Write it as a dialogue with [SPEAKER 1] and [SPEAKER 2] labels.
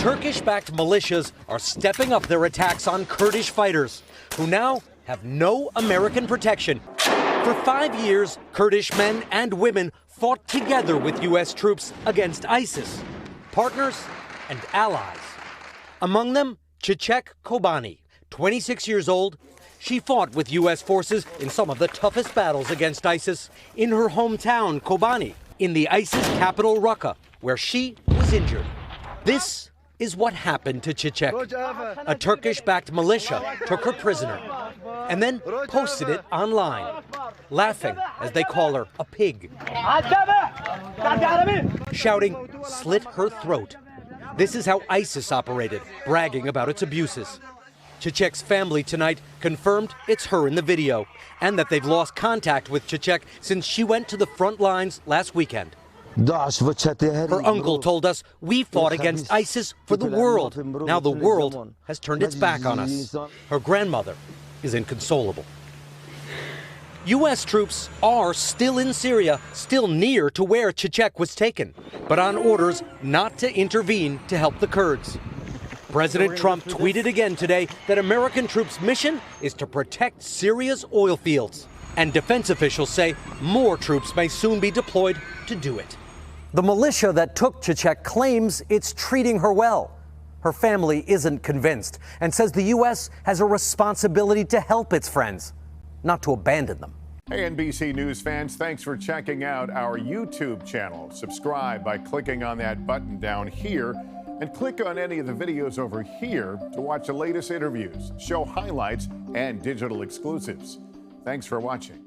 [SPEAKER 1] Turkish-backed militias are stepping up their attacks on Kurdish fighters, who now have no American protection. For 5 years, Kurdish men and women fought together with U.S. troops against ISIS, partners and allies. Among them, Çiçek Kobani, 26 years old. She fought with U.S. forces in some of the toughest battles against ISIS in her hometown, Kobani, in the ISIS capital, Raqqa, where she was injured. This is what happened to Çiçek. A Turkish-backed militia took her prisoner and then posted it online, laughing as they call her a pig, shouting, "Slit her throat." This is how ISIS operated, bragging about its abuses. Çiçek's family tonight confirmed it's her in the video and that they've lost contact with Çiçek since she went to the front lines last weekend. Her uncle told us, "We fought against ISIS for the world. Now the world has turned its back on us." Her grandmother is inconsolable. U.S. troops are still in Syria, still near to where Çiçek was taken, but on orders not to intervene to help the Kurds. President Trump tweeted again today that American troops' mission is to protect Syria's oil fields. And defense officials say more troops may soon be deployed to do it. The militia that took Çiçek claims it's treating her well. Her family isn't convinced and says the U.S. has a responsibility to help its friends, not to abandon them.
[SPEAKER 2] Hey, NBC News fans, thanks for checking out our YouTube channel. Subscribe by clicking on that button down here and click on any of the videos over here to watch the latest interviews, show highlights, and digital exclusives. Thanks for watching.